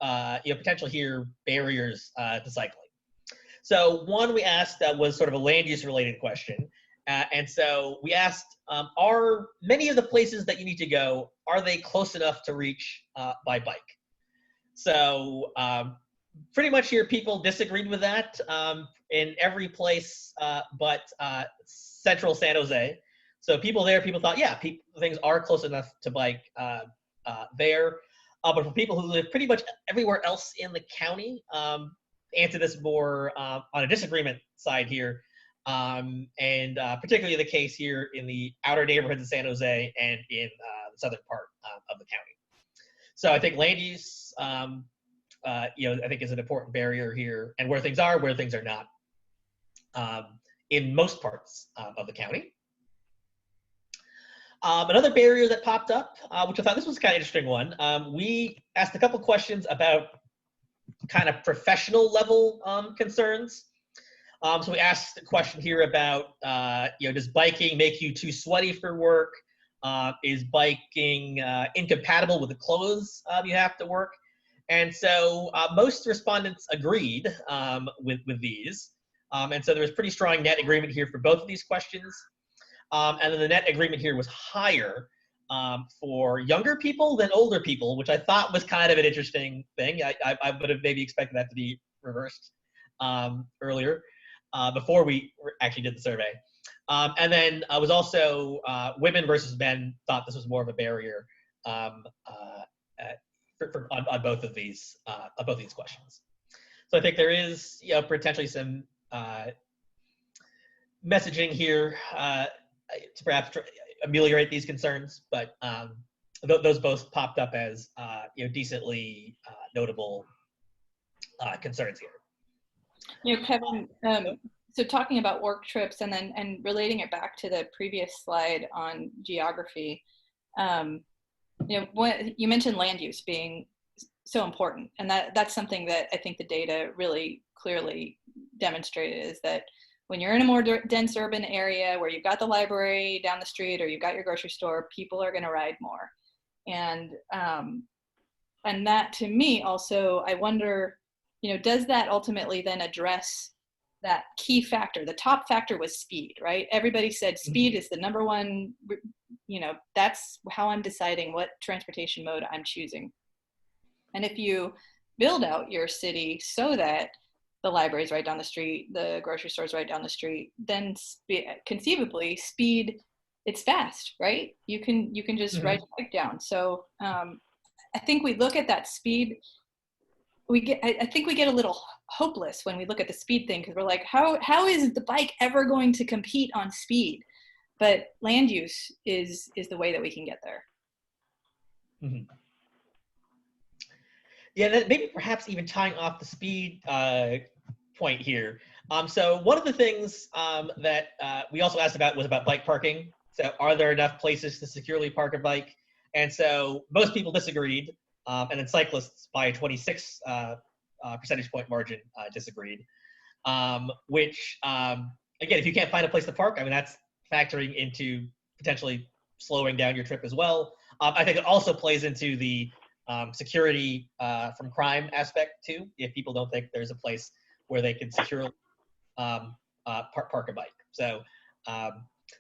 potential here barriers to cycling. So one we asked was sort of a land use related question. And so we asked, are many of the places that you need to go, are they close enough to reach by bike? So pretty much here people disagreed with that in every place but central San Jose. So people thought, yeah, things are close enough to bike there. But for people who live pretty much everywhere else in the county, answer this more on a disagreement side here. and particularly the case here in the outer neighborhoods of San Jose and in the southern part of the county. So I think land use, I think is an important barrier here, and where things are not in most parts of the county. Another barrier that popped up, which I thought this was kind of interesting one, we asked a couple questions about kind of professional level concerns. So we asked a question here about, does biking make you too sweaty for work? Is biking incompatible with the clothes you have to work? And so most respondents agreed with these. And so there was pretty strong net agreement here for both of these questions. And then the net agreement here was higher for younger people than older people, which I thought was kind of an interesting thing. I would have maybe expected that to be reversed earlier before we actually did the survey. And then I was also women versus men thought this was more of a barrier on both of these questions. So I think there is potentially some messaging here to perhaps ameliorate these concerns, but those both popped up as decently notable concerns here. Kevin, so talking about work trips and relating it back to the previous slide on geography, you mentioned land use being so important, and that's something that I think the data really clearly demonstrated, is that when you're in a more dense urban area where you've got the library down the street or you've got your grocery store, people are going to ride more. And that, to me, also, I wonder, does that ultimately then address that key factor? The top factor was speed, right? Everybody said speed is the number one, that's how I'm deciding what transportation mode I'm choosing. And if you build out your city so that the library is right down the street, the grocery store is right down the street, then conceivably speed, it's fast, right? You can just ride your bike down. So I think we look at that speed, I think we get a little hopeless when we look at the speed thing, because we're like, how is the bike ever going to compete on speed? But land use is the way that we can get there. Mm-hmm. Yeah, that maybe perhaps even tying off the speed point here. So one of the things that we also asked about was about bike parking. So are there enough places to securely park a bike? And so most people disagreed, and then cyclists by a 26 percentage point margin disagreed, which, again, if you can't find a place to park, I mean, that's factoring into potentially slowing down your trip as well. I think it also plays into the security from crime aspect too, if people don't think there's a place where they can securely park a bike. So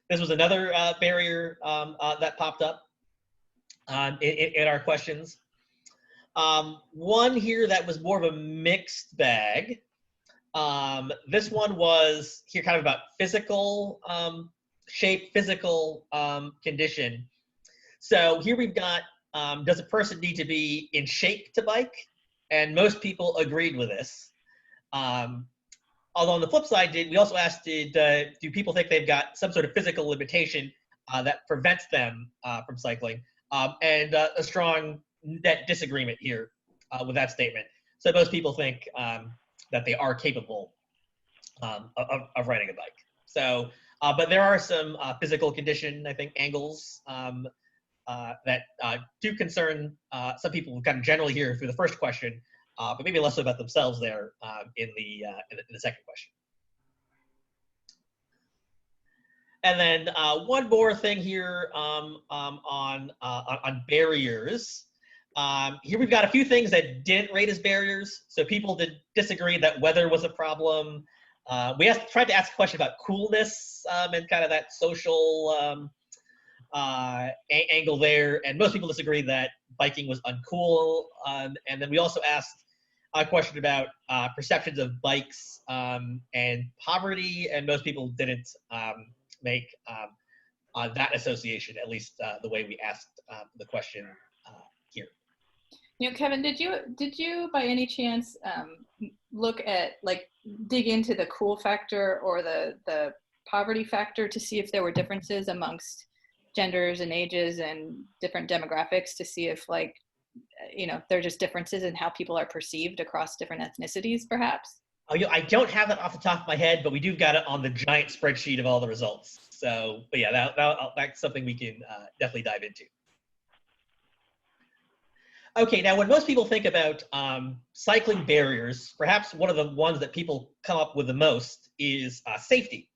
this was another barrier that popped up in our questions. One here that was more of a mixed bag. This one was here kind of about physical shape, physical condition. So here we've got, does a person need to be in shape to bike? And most people agreed with this. Although on the flip side, we also asked, do people think they've got some sort of physical limitation that prevents them from cycling? And a strong net disagreement here with that statement. So most people think that they are capable of riding a bike. So, but there are some physical condition, I think, angles that do concern some people kind of generally here through the first question, but maybe less so about themselves there in the second question. And then one more thing here on barriers. Here we've got a few things that didn't rate as barriers. So people did disagree that weather was a problem. We tried to ask a question about coolness and kind of that social angle there, and most people disagree that biking was uncool. And then we also asked a question about perceptions of bikes and poverty, and most people didn't make that association, at least the way we asked the question here. Kevin, did you by any chance look at, like, dig into the cool factor or the poverty factor to see if there were differences amongst genders and ages and different demographics, to see if, like, there are just differences in how people are perceived across different ethnicities, perhaps? Oh, I don't have that off the top of my head, but we do got it on the giant spreadsheet of all the results. So, but yeah, that's something we can definitely dive into. Okay, now when most people think about cycling barriers, perhaps one of the ones that people come up with the most is safety.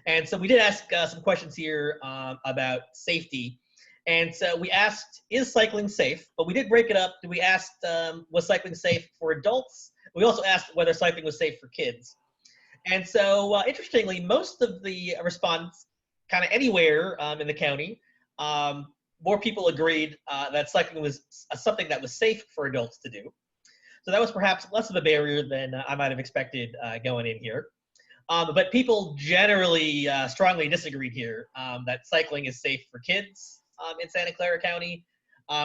And so we did ask some questions here about safety. And so we asked, is cycling safe? But we did break it up. We asked, was cycling safe for adults? We also asked whether cycling was safe for kids. And so interestingly, most of the respondents, kind of anywhere in the county, more people agreed that cycling was something that was safe for adults to do. So that was perhaps less of a barrier than I might have expected going in here. But people generally strongly disagreed here that cycling is safe for kids in Santa Clara County,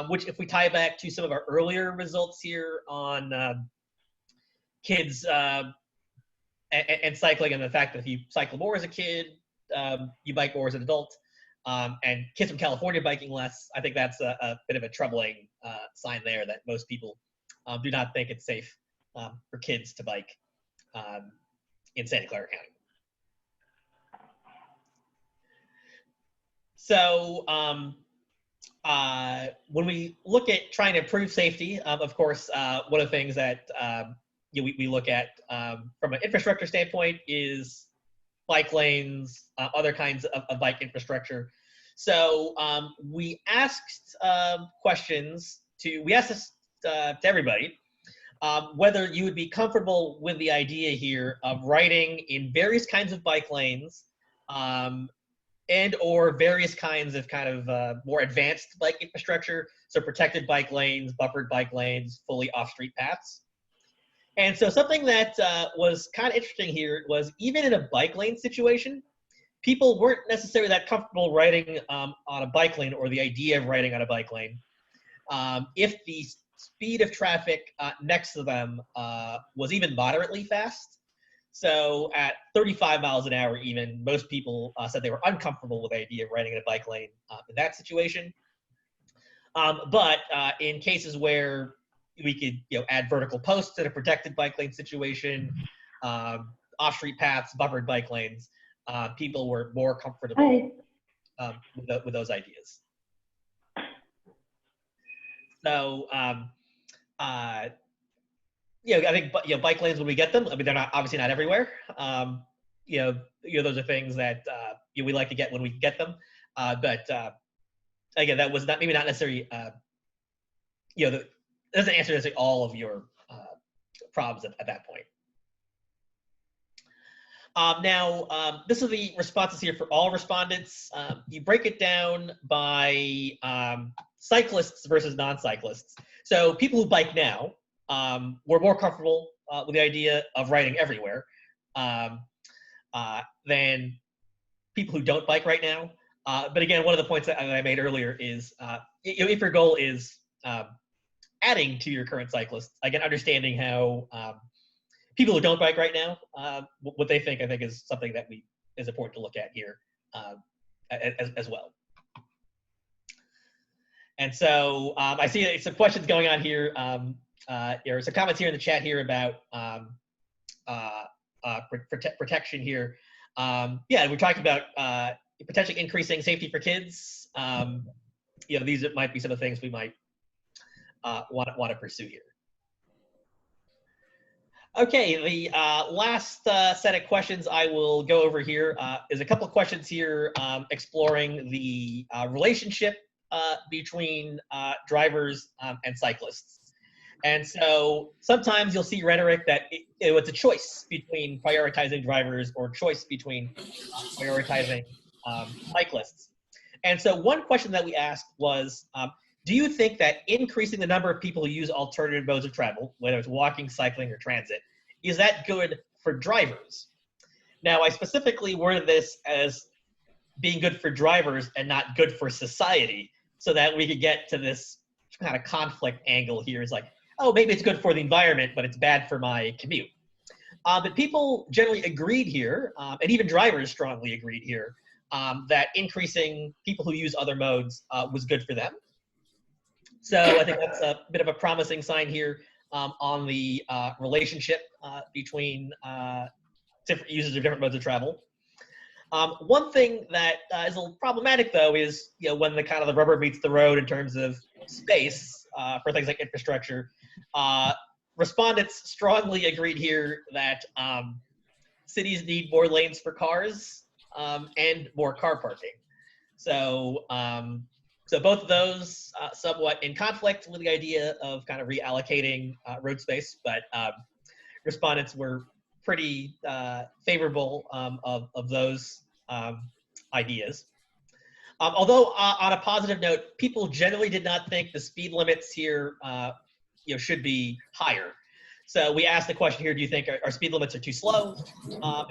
which, if we tie back to some of our earlier results here on kids and cycling, and the fact that if you cycle more as a kid, you bike more as an adult, and kids from California biking less, I think that's a bit of a troubling sign there, that most people do not think it's safe for kids to bike in Santa Clara County. So when we look at trying to improve safety, of course, one of the things that we look at from an infrastructure standpoint is bike lanes, other kinds of bike infrastructure. So we asked questions we asked this to everybody, whether you would be comfortable with the idea here of riding in various kinds of bike lanes and or various kinds of more advanced bike infrastructure, so protected bike lanes, buffered bike lanes, fully off-street paths. And so something that was kind of interesting here was, even in a bike lane situation, people weren't necessarily that comfortable riding on a bike lane, or the idea of riding on a bike lane, if the speed of traffic next to them was even moderately fast. So at 35 miles an hour even, most people said they were uncomfortable with the idea of riding in a bike lane in that situation. But in cases where we could add vertical posts in a protected bike lane situation, off-street paths, buffered bike lanes, people were more comfortable with those ideas. So I think bike lanes, when we get them, I mean, they're not obviously not everywhere. Those are things that we like to get when we get them. But again, that was not necessarily that doesn't answer necessarily all of your problems at that point. Now, this is the responses here for all respondents. You break it down by cyclists versus non-cyclists. So people who bike now were more comfortable with the idea of riding everywhere than people who don't bike right now. But again, one of the points that I made earlier is if your goal is adding to your current cyclists, again, understanding how people who don't bike right now, what they think, I think, is something that is important to look at here as well. And so I see some questions going on here. There are some comments here in the chat here about protection here. We're talking about potentially increasing safety for kids. These might be some of the things we might want to pursue here. Okay, the last set of questions I will go over here is a couple of questions here exploring the relationship between drivers and cyclists. And so sometimes you'll see rhetoric that it's a choice between prioritizing drivers or choice between prioritizing cyclists. And so one question that we asked was, do you think that increasing the number of people who use alternative modes of travel, whether it's walking, cycling, or transit, is that good for drivers? Now, I specifically worded this as being good for drivers and not good for society, so that we could get to this kind of conflict angle here is like, oh, maybe it's good for the environment, but it's bad for my commute. But people generally agreed here, and even drivers strongly agreed here, that increasing people who use other modes was good for them. So I think that's a bit of a promising sign here on the relationship between different users of different modes of travel. One thing that is a little problematic, though, is when the kind of the rubber meets the road in terms of space for things like infrastructure. Respondents strongly agreed here that cities need more lanes for cars and more car parking. So, so both of those somewhat in conflict with the idea of kind of reallocating road space, but respondents were pretty favorable of those ideas. Although on a positive note, people generally did not think the speed limits here should be higher. So we asked the question here, do you think our speed limits are too slow?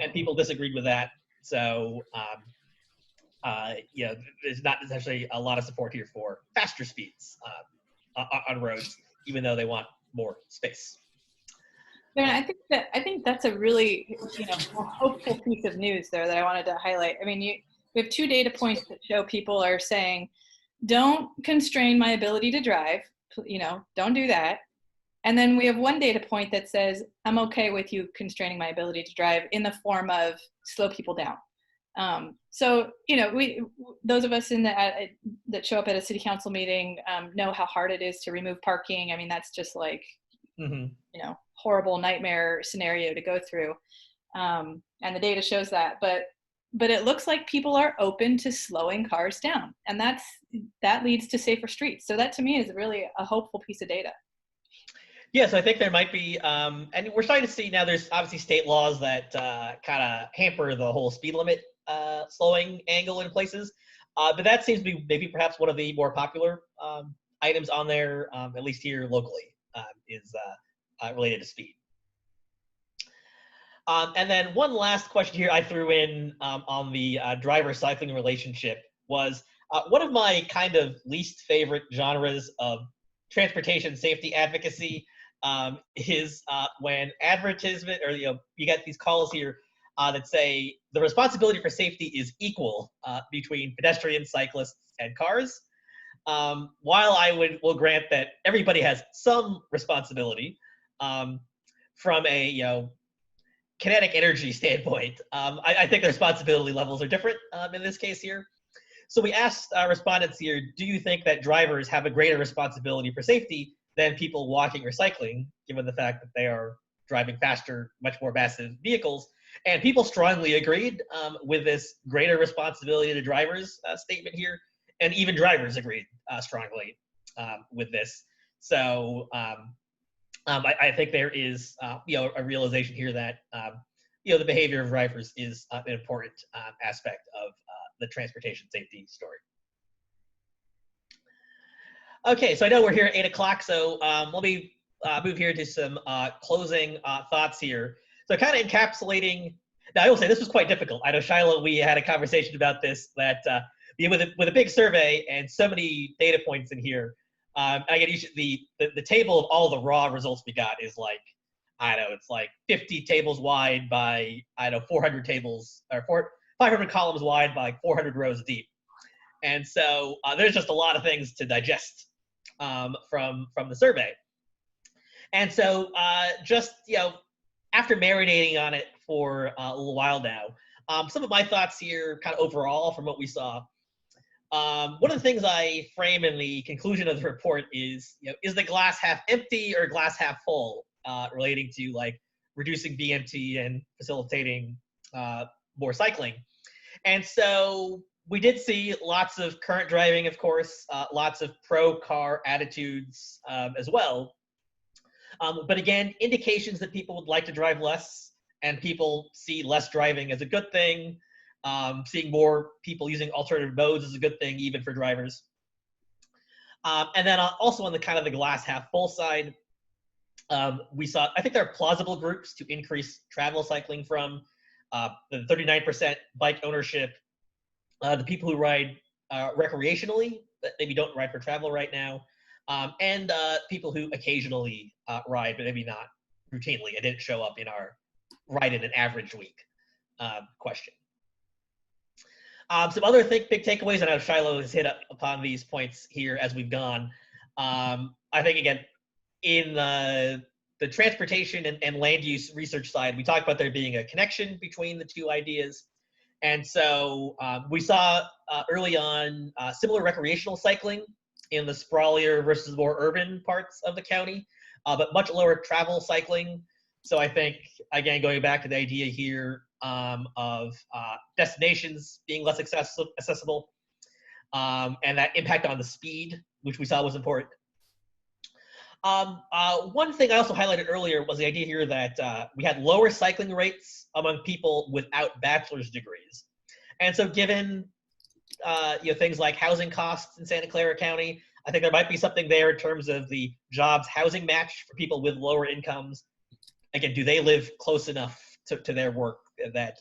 And people disagreed with that. So there's not necessarily a lot of support here for faster speeds on roads, even though they want more space. Yeah, I think that's a really a hopeful piece of news there that I wanted to highlight. I mean, we have 2 data points that show people are saying, don't constrain my ability to drive, don't do that. And then we have 1 data point that says, I'm okay with you constraining my ability to drive in the form of slow people down. So, those of us that show up at a city council meeting know how hard it is to remove parking. I mean, that's just like, horrible nightmare scenario to go through. And the data shows that, but it looks like people are open to slowing cars down, and that leads to safer streets. So that to me is really a hopeful piece of data. Yes, I think there might be, and we're starting to see now there's obviously state laws that kind of hamper the whole speed limit slowing angle in places. But that seems to be maybe perhaps one of the more popular items on there, at least here locally, is related to speed. And then one last question here I threw in on the driver-cycling relationship was one of my kind of least favorite genres of transportation safety advocacy is when advertisement or you get these calls here that say the responsibility for safety is equal between pedestrians, cyclists, and cars. While I will grant that everybody has some responsibility from a kinetic energy standpoint, I think the responsibility levels are different in this case here. So we asked respondents here, do you think that drivers have a greater responsibility for safety than people walking or cycling, given the fact that they are driving faster, much more massive vehicles? And people strongly agreed with this greater responsibility to drivers statement here. And even drivers agreed strongly with this. So I think there is a realization here that the behavior of drivers is an important aspect of the transportation safety story. Okay, so I know we're here at 8 o'clock, so let me move here to some closing thoughts here. So kind of encapsulating, now I will say this was quite difficult. I know Shiloh, we had a conversation about this, that with a big survey and so many data points in here, I get the table of all the raw results we got is like, I don't know, it's like 50 tables wide by, 400 tables, or 500 columns wide by 400 rows deep. And so there's just a lot of things to digest from the survey. And so just, after marinating on it for a little while now, some of my thoughts here kind of overall from what we saw. One of the things I frame in the conclusion of the report is, is the glass half empty or glass half full relating to like reducing BMT and facilitating more cycling. And so we did see lots of current driving, of course, lots of pro-car attitudes as well. But again, indications that people would like to drive less and people see less driving as a good thing. Seeing more people using alternative modes is a good thing, even for drivers. And then also on the kind of the glass half full side, we saw, I think there are plausible groups to increase travel cycling from the 39% bike ownership, the people who ride recreationally, but maybe don't ride for travel right now, and people who occasionally ride, but maybe not routinely. It didn't show up in our ride in an average week question. Some other big takeaways, and I know Shiloh has hit upon these points here as we've gone. I think, again, in the transportation and land use research side, we talked about there being a connection between the two ideas. And so we saw early on similar recreational cycling in the sprawlier versus more urban parts of the county, but much lower travel cycling. So I think, again, going back to the idea here of destinations being less accessible, and that impact on the speed, which we saw was important. One thing I also highlighted earlier was the idea here that we had lower cycling rates among people without bachelor's degrees. And so given things like housing costs in Santa Clara County, I think there might be something there in terms of the jobs housing match for people with lower incomes. Again, do they live close enough to their work that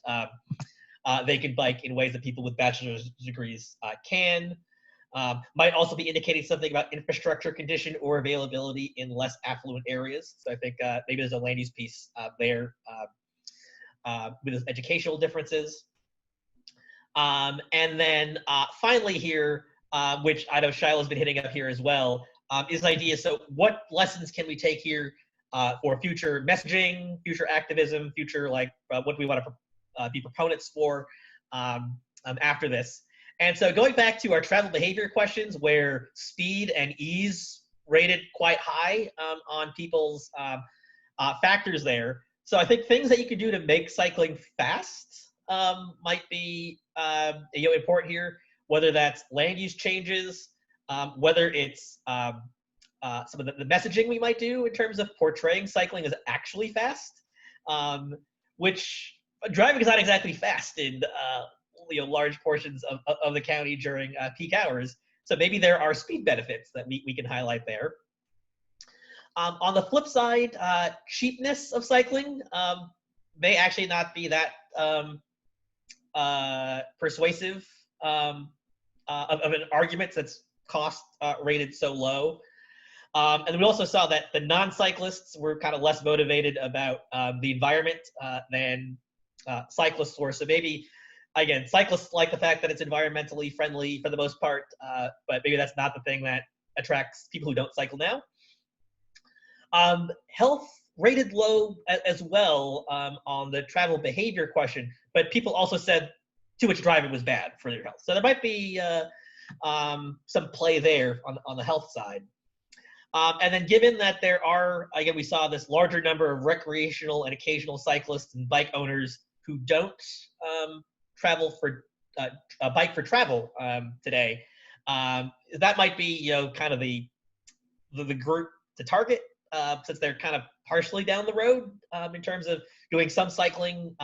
they can bike in ways that people with bachelor's degrees can? Might also be indicating something about infrastructure condition or availability in less affluent areas. So I think maybe there's a land use piece there with those educational differences. And then finally here, which I know Shiloh's been hitting up here as well, is the idea. So what lessons can we take here for future messaging, future activism, future what we want to be proponents for after this? And so going back to our travel behavior questions, where speed and ease rated quite high on people's factors there. So I think things that you could do to make cycling fast might be important here, whether that's land use changes, whether it's some of the messaging we might do in terms of portraying cycling as actually fast, which driving is not exactly fast in large portions of the county during peak hours. So maybe there are speed benefits that we can highlight there. On the flip side, cheapness of cycling may actually not be that persuasive of an argument that's cost rated so low. And then we also saw that the non-cyclists were kind of less motivated about the environment than cyclists were. So maybe, again, cyclists like the fact that it's environmentally friendly for the most part, but maybe that's not the thing that attracts people who don't cycle now. Health rated low as well on the travel behavior question, but people also said too much driving was bad for their health. So there might be some play there on the health side. And then given that there are, again, we saw this larger number of recreational and occasional cyclists and bike owners who don't travel for bike for travel today, that might be kind of the group to target since they're kind of partially down the road in terms of doing some cycling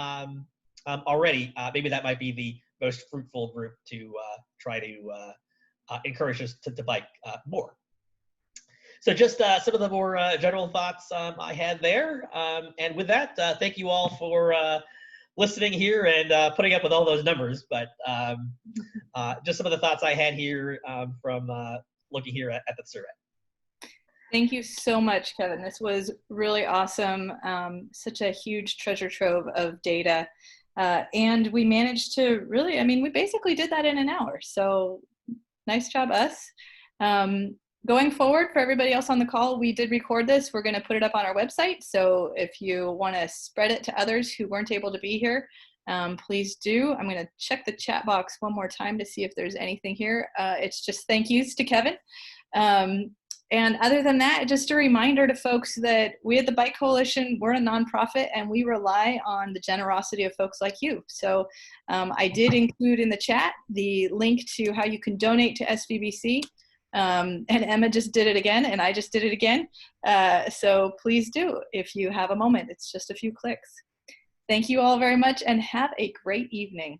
already. Maybe that might be the most fruitful group to try to encourage us to bike more. So just some of the more general thoughts I had there. And with that, thank you all for listening here and putting up with all those numbers. But just some of the thoughts I had here from looking here at the survey. Thank you so much, Kevin. This was really awesome. Such a huge treasure trove of data. And we managed to really, we basically did that in an hour. So nice job, us. Going forward, for everybody else on the call, we did record this. We're going to put it up on our website. So if you want to spread it to others who weren't able to be here, please do. I'm going to check the chat box one more time to see if there's anything here. It's just thank yous to Kevin. And other than that, just a reminder to folks that we at the Bike Coalition, we're a nonprofit and we rely on the generosity of folks like you. So I did include in the chat the link to how you can donate to SVBC. And Emma just did it again, and I just did it again. So please do if you have a moment. It's just a few clicks. Thank you all very much and have a great evening.